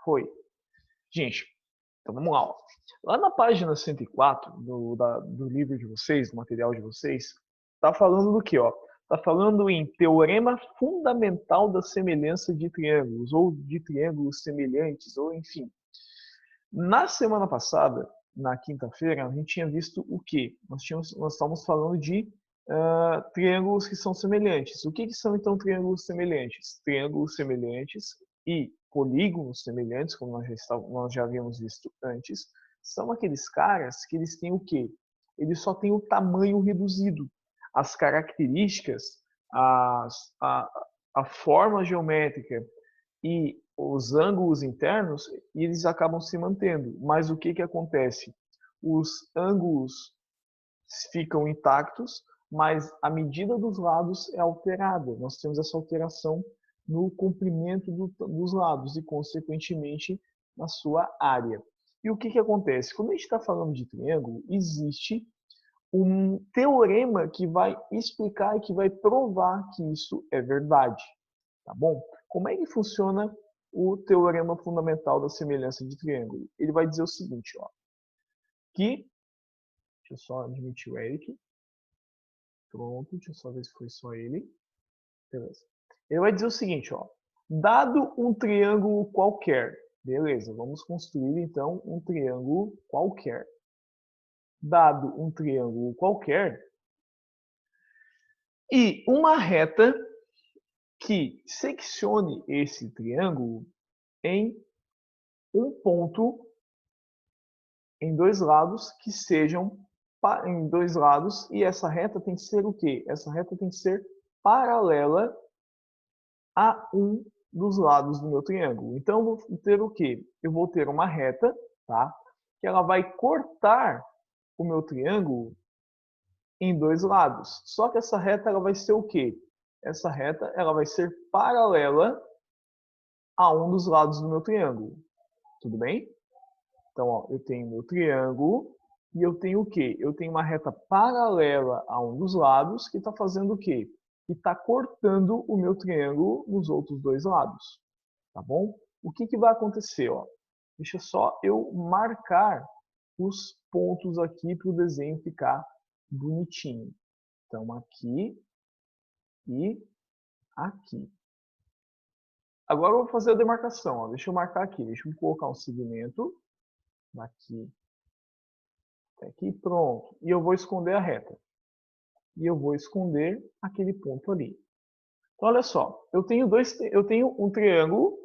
Foi. Gente, então vamos lá. Ó. Lá na página 104 do livro de vocês, do material de vocês, está falando do que? Está falando em teorema fundamental da semelhança de triângulos, ou de triângulos semelhantes, ou enfim. Na semana passada, na quinta-feira, a gente tinha visto o quê? Nós estávamos falando de triângulos que são semelhantes. O que são então triângulos semelhantes? Triângulos semelhantes e polígonos semelhantes, como nós já havíamos visto antes, são aqueles caras que eles têm o quê? Eles só têm o tamanho reduzido. As características, a forma geométrica e os ângulos internos, eles acabam se mantendo. Mas o que acontece? Os ângulos ficam intactos, mas a medida dos lados é alterada. Nós temos essa alteração no comprimento dos lados e, consequentemente, na sua área. E o que acontece? Quando a gente está falando de triângulo, existe um teorema que vai explicar e que vai provar que isso é verdade. Tá bom? Como é que funciona o teorema fundamental da semelhança de triângulo? Ele vai dizer o seguinte, ó, que, deixa eu só admitir o Eric, pronto, deixa eu só ver se foi só ele, beleza. Ele vai dizer o seguinte, ó, dado um triângulo qualquer, beleza, vamos construir então um triângulo qualquer. Dado um triângulo qualquer e uma reta que seccione esse triângulo em um ponto em dois lados que sejam em dois lados, e essa reta tem que ser o quê? Essa reta tem que ser paralela a um dos lados do meu triângulo. Então, eu vou ter o quê? Eu vou ter uma reta, tá? Que ela vai cortar o meu triângulo em dois lados. Só que essa reta ela vai ser o quê? Essa reta ela vai ser paralela a um dos lados do meu triângulo. Tudo bem? Então, ó, eu tenho meu triângulo e eu tenho o quê? Eu tenho uma reta paralela a um dos lados que está fazendo o quê? Que está cortando o meu triângulo nos outros dois lados. Tá bom? O que vai acontecer? Ó? Deixa só eu marcar os pontos aqui para o desenho ficar bonitinho. Então, aqui e aqui. Agora eu vou fazer a demarcação. Ó. Deixa eu marcar aqui. Deixa eu colocar um segmento daqui até aqui, pronto. E eu vou esconder a reta. E eu vou esconder aquele ponto ali. Então, olha só. Eu tenho um triângulo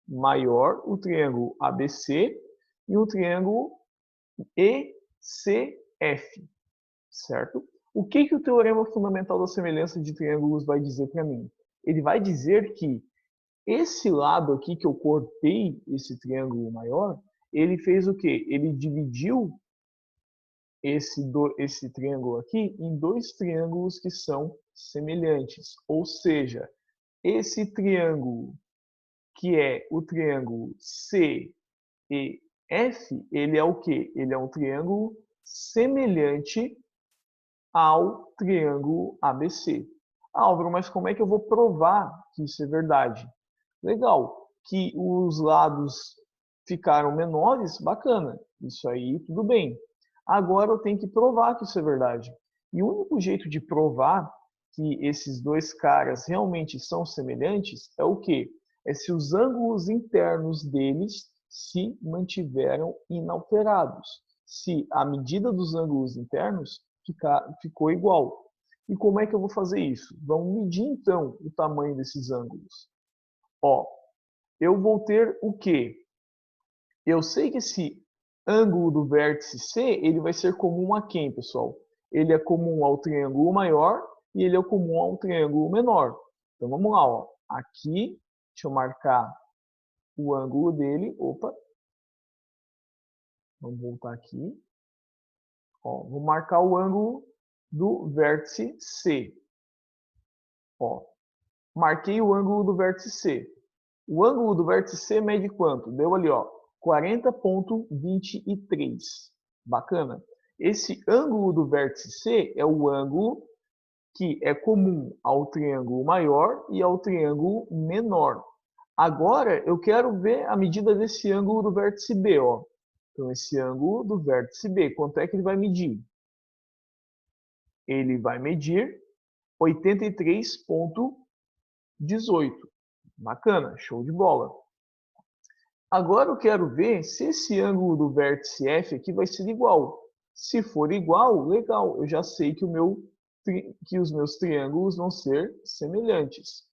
maior, o triângulo ABC, e um triângulo ECF, certo? O que o teorema fundamental da semelhança de triângulos vai dizer para mim? Ele vai dizer que esse lado aqui que eu cortei, esse triângulo maior, ele fez o quê? Ele dividiu esse triângulo aqui em dois triângulos que são semelhantes. Ou seja, esse triângulo, que é o triângulo CEF, ele é o quê? Ele é um triângulo semelhante ao triângulo ABC. Álvaro, mas como é que eu vou provar que isso é verdade? Legal, que os lados ficaram menores, bacana, isso aí tudo bem. Agora eu tenho que provar que isso é verdade. E o único jeito de provar que esses dois caras realmente são semelhantes é o quê? É se os ângulos internos deles se mantiveram inalterados. Se a medida dos ângulos internos ficou igual. E como é que eu vou fazer isso? Vamos medir então o tamanho desses ângulos. Ó, eu vou ter o quê? Eu sei que esse ângulo do vértice C, ele vai ser comum a quem, pessoal? Ele é comum ao triângulo maior e ele é comum ao triângulo menor. Então vamos lá, ó. Aqui, deixa eu marcar o ângulo dele. Opa. Vamos voltar aqui. Ó, vou marcar o ângulo do vértice C. Ó, marquei o ângulo do vértice C. O ângulo do vértice C mede quanto? Deu ali, ó, 40,23. Bacana. Esse ângulo do vértice C é o ângulo que é comum ao triângulo maior e ao triângulo menor. Agora, eu quero ver a medida desse ângulo do vértice B, ó. Então, esse ângulo do vértice B, quanto é que ele vai medir? Ele vai medir 83,18. Bacana, show de bola. Agora eu quero ver se esse ângulo do vértice F aqui vai ser igual. Se for igual, legal, eu já sei que, os meus triângulos vão ser semelhantes.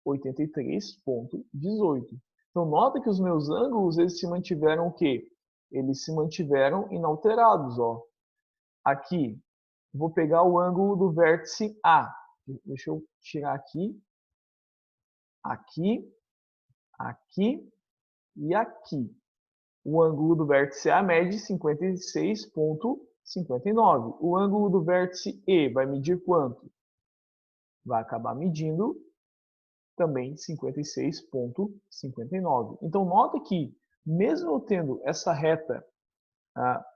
83,18. Então, nota que os meus ângulos, eles se mantiveram o quê? Eles se mantiveram inalterados, ó. Aqui, vou pegar o ângulo do vértice A. Deixa eu tirar aqui. Aqui, aqui e aqui. O ângulo do vértice A mede 56,59. O ângulo do vértice E vai medir quanto? Vai acabar medindo também 56,59. Então, nota que, mesmo eu tendo essa reta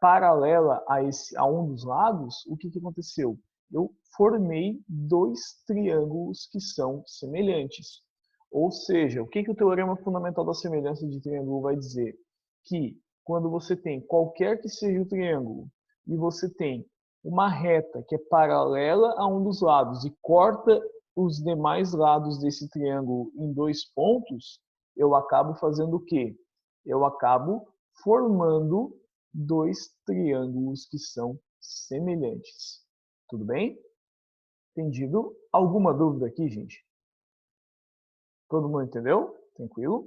paralela a um dos lados, o que aconteceu? Eu formei dois triângulos que são semelhantes. Ou seja, o que o teorema fundamental da semelhança de triângulo vai dizer? Que quando você tem qualquer que seja o triângulo e você tem uma reta que é paralela a um dos lados e corta os demais lados desse triângulo em dois pontos, eu acabo fazendo o quê? Eu acabo formando dois triângulos que são semelhantes. Tudo bem? Entendido? Alguma dúvida aqui, gente? Todo mundo entendeu? Tranquilo?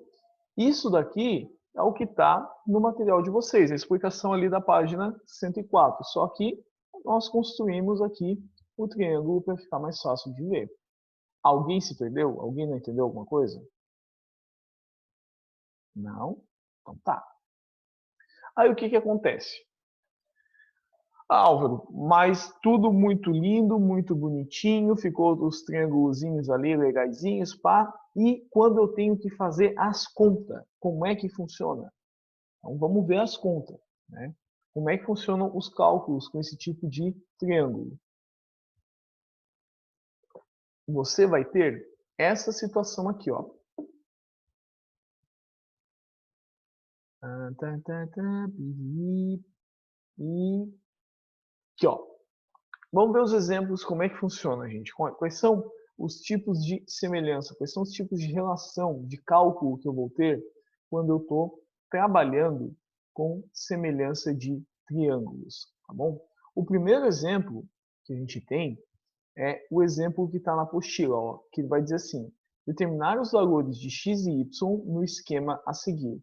Isso daqui é o que está no material de vocês, a explicação ali da página 104. Só que nós construímos aqui o triângulo para ficar mais fácil de ver. Alguém se perdeu? Alguém não entendeu alguma coisa? Não? Então tá. Aí o que acontece? Álvaro, mas tudo muito lindo, muito bonitinho, ficou os triângulozinhos ali, legaisinhos, pá. E quando eu tenho que fazer as contas, como é que funciona? Então vamos ver as contas, né? Como é que funcionam os cálculos com esse tipo de triângulo? Você vai ter essa situação aqui, ó. E aqui, ó. Vamos ver os exemplos, como é que funciona, gente. Quais são os tipos de semelhança? Quais são os tipos de relação, de cálculo que eu vou ter quando eu estou trabalhando com semelhança de triângulos, tá bom? O primeiro exemplo que a gente tem é o exemplo que está na apostila, ó, que vai dizer assim: determinar os valores de x e y no esquema a seguir.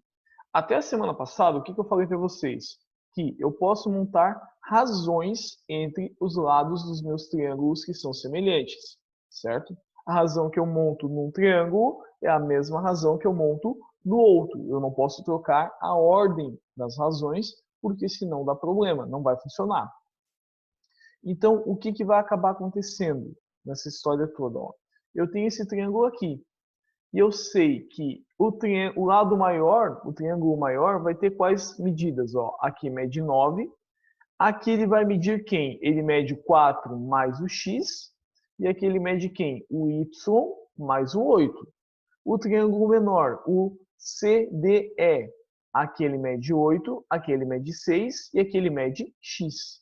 Até a semana passada, o que eu falei para vocês? Que eu posso montar razões entre os lados dos meus triângulos que são semelhantes, certo? A razão que eu monto num triângulo é a mesma razão que eu monto no outro. Eu não posso trocar a ordem das razões, porque senão dá problema, não vai funcionar. Então, o que vai acabar acontecendo nessa história toda? Ó? Eu tenho esse triângulo aqui. E eu sei que o lado maior, o triângulo maior, vai ter quais medidas? Ó, aqui mede 9. Aqui ele vai medir quem? Ele mede 4 mais o x. E aqui ele mede quem? O y mais o 8. O triângulo menor, o CDE. Aqui ele mede 8, aqui ele mede 6 e aqui ele mede x.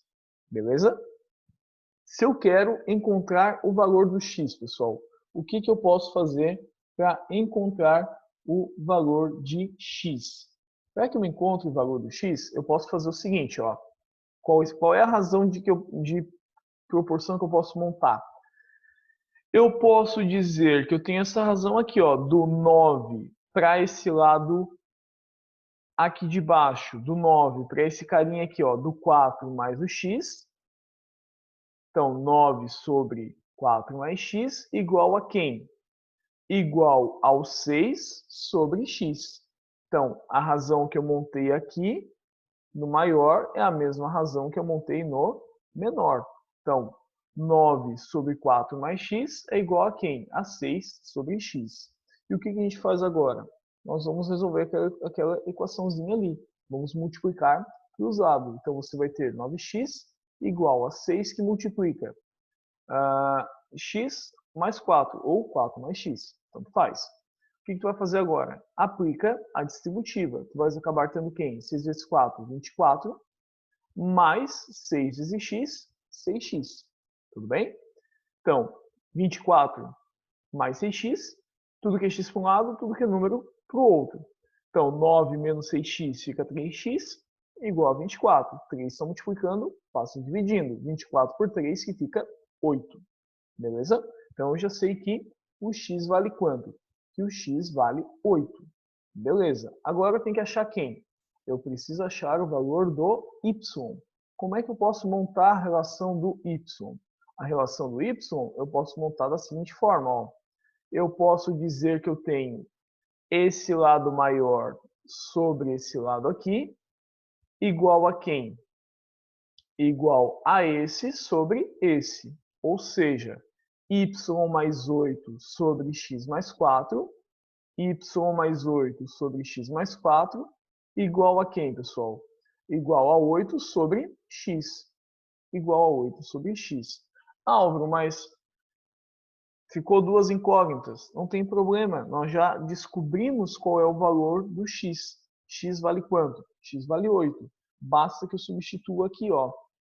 Beleza? Se eu quero encontrar o valor do x, pessoal, o que eu posso fazer para encontrar o valor de x? Para que eu encontre o valor do x, eu posso fazer o seguinte, ó. Qual é a razão de proporção que eu posso montar? Eu posso dizer que eu tenho essa razão aqui, ó, do 9 para esse lado aqui de baixo, do 9 para esse carinha aqui, ó, do 4 mais o x. Então, 9 sobre 4 mais x igual a quem? Igual ao 6 sobre x. Então, a razão que eu montei aqui no maior é a mesma razão que eu montei no menor. Então, 9 sobre 4 mais x é igual a quem? A 6 sobre x. E o que a gente faz agora? Nós vamos resolver aquela equaçãozinha ali. Vamos multiplicar cruzado. Então, você vai ter 9x igual a 6 que multiplica x mais 4, ou 4 mais x. Tanto faz. que tu vai fazer agora? Aplica a distributiva. Tu vais acabar tendo quem? 6 vezes 4, 24, mais 6 vezes x, 6x. Tudo bem? Então, 24 mais 6x, tudo que é x para um lado, tudo que é número para o outro. Então, 9 menos 6x fica 3x, igual a 24. 3 estão multiplicando, passam dividindo. 24 por 3, que fica 8. Beleza? Então, eu já sei que o x vale quanto? Que o x vale 8. Beleza. Agora eu tenho que achar quem? Eu preciso achar o valor do y. Como é que eu posso montar a relação do y? A relação do y eu posso montar da seguinte forma. Ó. Eu posso dizer que eu tenho esse lado maior sobre esse lado aqui, igual a quem? Igual a esse sobre esse. Ou seja, y mais 8 sobre x mais 4, y mais 8 sobre x mais 4, igual a quem, pessoal? Igual a 8 sobre x. Igual a 8 sobre x. Álvaro, mas ficou duas incógnitas. Não tem problema, nós já descobrimos qual é o valor do x. X vale quanto? X vale 8. Basta que eu substitua aqui, ó,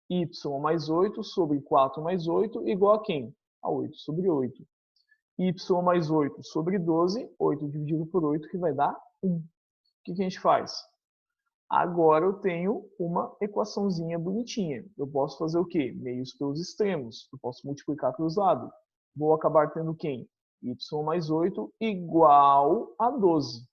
y mais 8 sobre 4 mais 8 igual a quem? A 8 sobre 8. Y mais 8 sobre 12, 8 dividido por 8, que vai dar 1. O que a gente faz? Agora eu tenho uma equaçãozinha bonitinha. Eu posso fazer o quê? Meios pelos extremos. Eu posso multiplicar pelos lados. Vou acabar tendo quem? Y mais 8 igual a 12.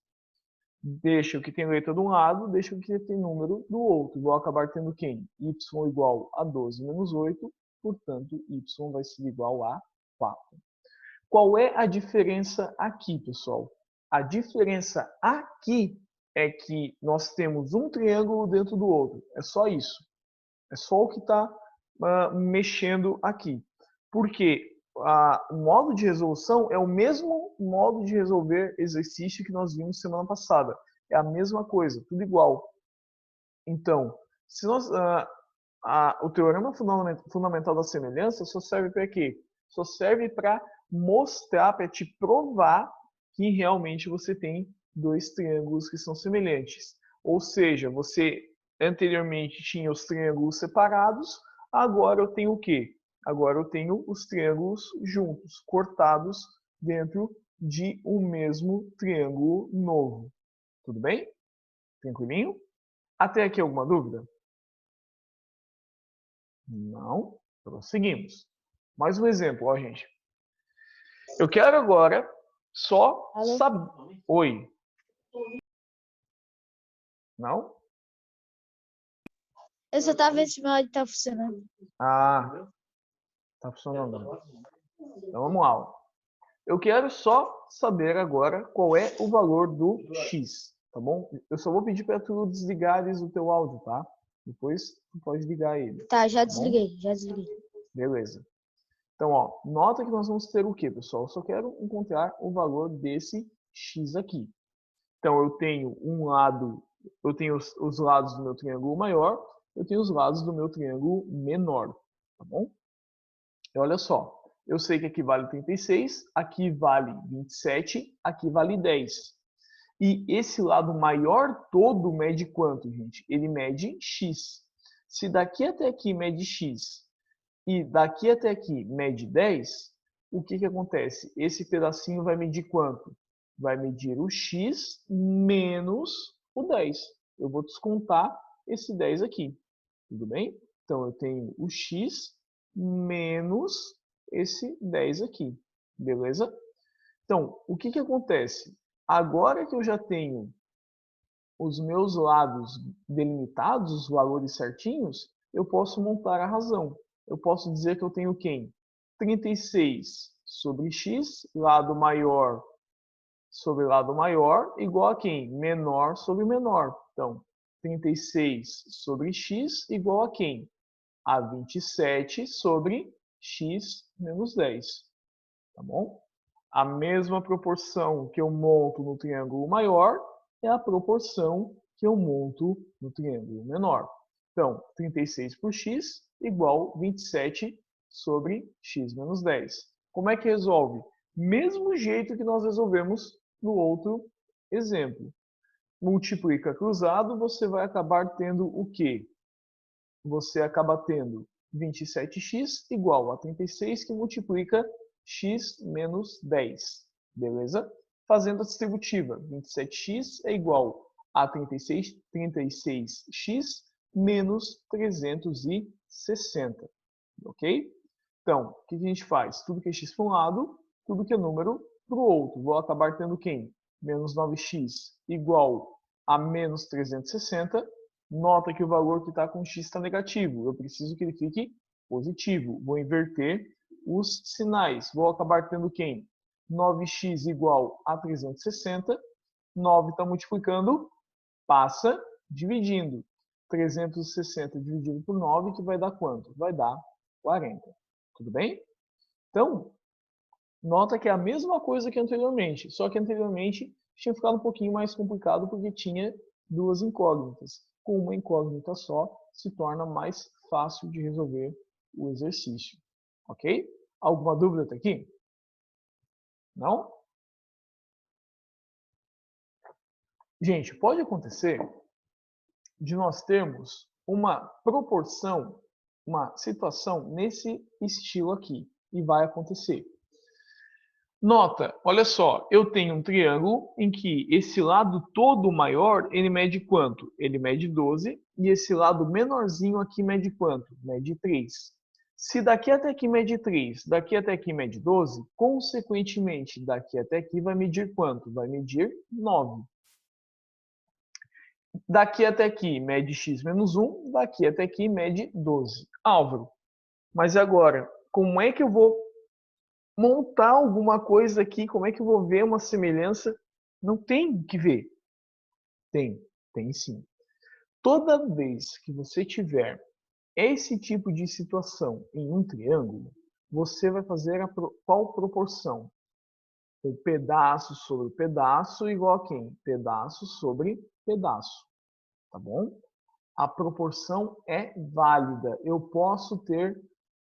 Deixa o que tem letra de um lado, deixa o que tem número do outro. Vou acabar tendo quem? Y igual a 12 menos 8, portanto, y vai ser igual a 4. Qual é a diferença aqui, pessoal? A diferença aqui é que nós temos um triângulo dentro do outro. É só isso. É só o que está mexendo aqui. Porque o modo de resolução é o mesmo modo de resolver exercício que nós vimos semana passada. É a mesma coisa, tudo igual. Então, se nós, o teorema fundamental da semelhança só serve para quê? Só serve para mostrar, para te provar que realmente você tem dois triângulos que são semelhantes. Ou seja, você anteriormente tinha os triângulos separados, agora eu tenho o quê? Agora eu tenho os triângulos juntos, cortados dentro de um mesmo triângulo novo. Tudo bem? Tranquilinho? Até aqui alguma dúvida? Não? Prosseguimos. Mais um exemplo, ó, gente. Eu quero agora só saber... Oi. Não? Eu só tava vendo se meu áudio tá funcionando. Ah, tá funcionando. Então vamos lá. Ó. Eu quero só saber agora qual é o valor do x, tá bom? Eu só vou pedir para tu desligares o teu áudio, tá? Depois tu pode ligar ele. Tá, já desliguei, já desliguei. Beleza. Então, ó, nota que nós vamos ter o quê, pessoal? Eu só quero encontrar o valor desse x aqui. Então, eu tenho um lado, eu tenho os lados do meu triângulo maior, eu tenho os lados do meu triângulo menor, tá bom? E olha só, eu sei que aqui vale 36, aqui vale 27, aqui vale 10. E esse lado maior todo mede quanto, gente? Ele mede x. Se daqui até aqui mede x e daqui até aqui mede 10, o que acontece? Esse pedacinho vai medir quanto? Vai medir o x menos o 10. Eu vou descontar esse 10 aqui. Tudo bem? Então, eu tenho o x menos esse 10 aqui. Beleza? Então, o que acontece? Agora que eu já tenho os meus lados delimitados, os valores certinhos, eu posso montar a razão. Eu posso dizer que eu tenho quem? 36 sobre x, lado maior sobre lado maior, igual a quem? Menor sobre menor. Então, 36 sobre x igual a quem? A 27 sobre x menos 10. Tá bom? A mesma proporção que eu monto no triângulo maior é a proporção que eu monto no triângulo menor. Então, 36 por x igual 27 sobre x menos 10. Como é que resolve? Mesmo jeito que nós resolvemos no outro exemplo. Multiplica cruzado, você vai acabar tendo o quê? Você acaba tendo 27x igual a 36, que multiplica x menos 10. Beleza? Fazendo a distributiva, 27x é igual a 36x menos 360. Ok? Então, o que a gente faz? Tudo que é x para um lado, tudo que é número para o outro. Vou acabar tendo quem? Menos 9x igual a menos 360. Nota que o valor que está com x está negativo. Eu preciso que ele fique positivo. Vou inverter os sinais. Vou acabar tendo quem? 9x igual a 360. 9 está multiplicando, passa dividindo. 360 dividido por 9, que vai dar quanto? Vai dar 40. Tudo bem? Então, nota que é a mesma coisa que anteriormente, só que anteriormente tinha ficado um pouquinho mais complicado porque tinha duas incógnitas. Com uma incógnita só, se torna mais fácil de resolver o exercício. Ok? Alguma dúvida até aqui? Não? Gente, pode acontecer de nós termos uma proporção, uma situação nesse estilo aqui. E vai acontecer. Nota, olha só, eu tenho um triângulo em que esse lado todo maior, ele mede quanto? Ele mede 12, e esse lado menorzinho aqui mede quanto? Mede 3. Se daqui até aqui mede 3, daqui até aqui mede 12, consequentemente, daqui até aqui vai medir quanto? Vai medir 9. Daqui até aqui mede x menos 1, daqui até aqui mede 12. Álvaro, mas agora, como é que eu vou montar alguma coisa aqui? Como é que eu vou ver uma semelhança? Não tem que ver. Tem sim. Toda vez que você tiver esse tipo de situação em um triângulo, você vai fazer qual proporção? O pedaço sobre pedaço igual a quem? Pedaço sobre pedaço. Tá bom? A proporção é válida. Eu posso ter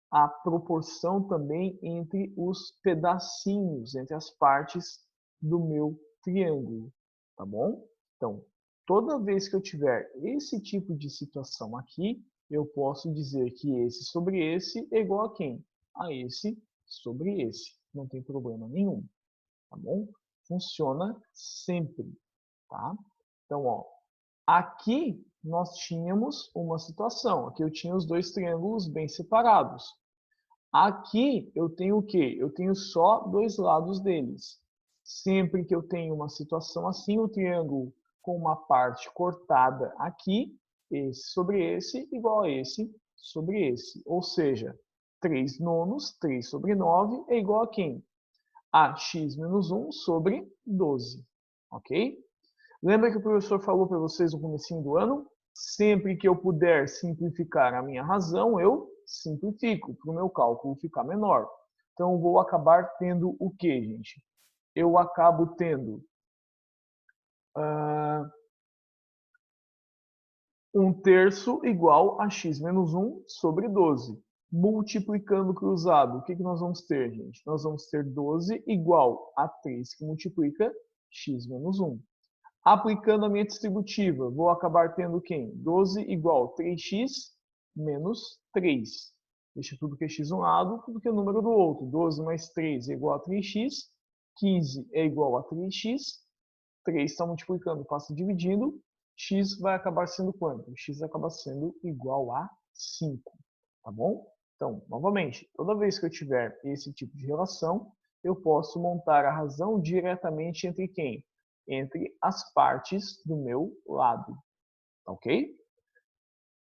a proporção também entre os pedacinhos, entre as partes do meu triângulo, tá bom? Então, toda vez que eu tiver esse tipo de situação aqui, eu posso dizer que esse sobre esse é igual a quem? A esse sobre esse. Não tem problema nenhum, tá bom? Funciona sempre, tá? Então, ó, aqui nós tínhamos uma situação. Aqui eu tinha os dois triângulos bem separados. Aqui eu tenho o quê? Eu tenho só dois lados deles. Sempre que eu tenho uma situação assim, o triângulo com uma parte cortada aqui, esse sobre esse, igual a esse sobre esse. Ou seja, 3 nonos, 3 sobre 9, é igual a quem? A x menos 1 sobre 12. Ok? Lembra que o professor falou para vocês no comecinho do ano? Sempre que eu puder simplificar a minha razão, eu simplifico para o meu cálculo ficar menor. Então, eu vou acabar tendo o que, gente? Eu acabo tendo 1/3 igual a x menos 1 sobre 12. Multiplicando cruzado, o que nós vamos ter, gente? Nós vamos ter 12 igual a 3, que multiplica x menos 1. Aplicando a minha distributiva, vou acabar tendo quem? 12 igual a 3x menos 3. Deixa tudo que é x de um lado, tudo que é número do outro. 12 mais 3 é igual a 3x. 15 é igual a 3x. 3 está multiplicando, passa dividindo. X vai acabar sendo quanto? X acaba sendo igual a 5. Tá bom? Então, novamente, toda vez que eu tiver esse tipo de relação, eu posso montar a razão diretamente entre quem? Entre as partes do meu lado. Ok?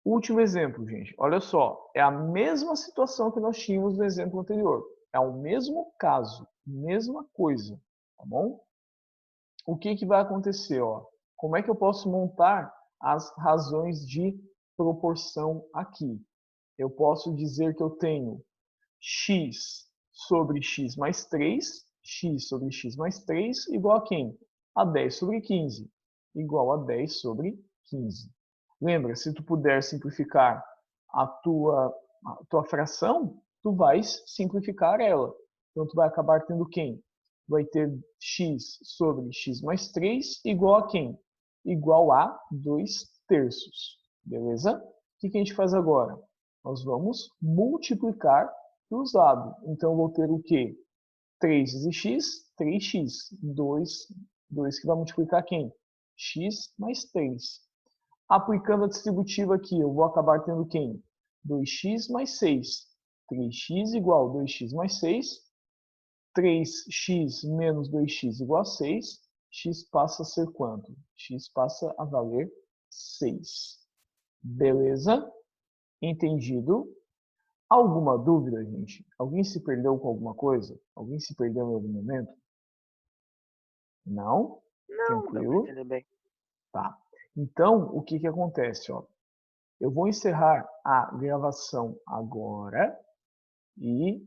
Último exemplo, gente. Olha só. É a mesma situação que nós tínhamos no exemplo anterior. É o mesmo caso. Mesma coisa. Tá bom? O que vai acontecer? Ó? Como é que eu posso montar as razões de proporção aqui? Eu posso dizer que eu tenho x sobre x mais 3, x sobre x mais 3, igual a quem? A 10 sobre 15, igual a 10 sobre 15. Lembra, se tu puder simplificar a tua fração, tu vais simplificar ela. Então, tu vai acabar tendo quem? vai ter x sobre x mais 3 igual a quem? Igual a 2/3. Beleza? O que a gente faz agora? Nós vamos multiplicar os lados. Então, eu vou ter o quê? 3 vezes x, 3x. 2 que vai multiplicar quem? X mais 3. Aplicando a distributiva aqui, eu vou acabar tendo quem? 2x mais 6. 3x igual a 2x mais 6. 3x menos 2x igual a 6. X passa a ser quanto? X passa a valer 6. Beleza? Entendido? Alguma dúvida, gente? Alguém se perdeu com alguma coisa? Alguém se perdeu em algum momento? Não? Não, dá pra Tranquilo? entender bem. Tá. Então, o que acontece? Ó? Eu vou encerrar a gravação agora e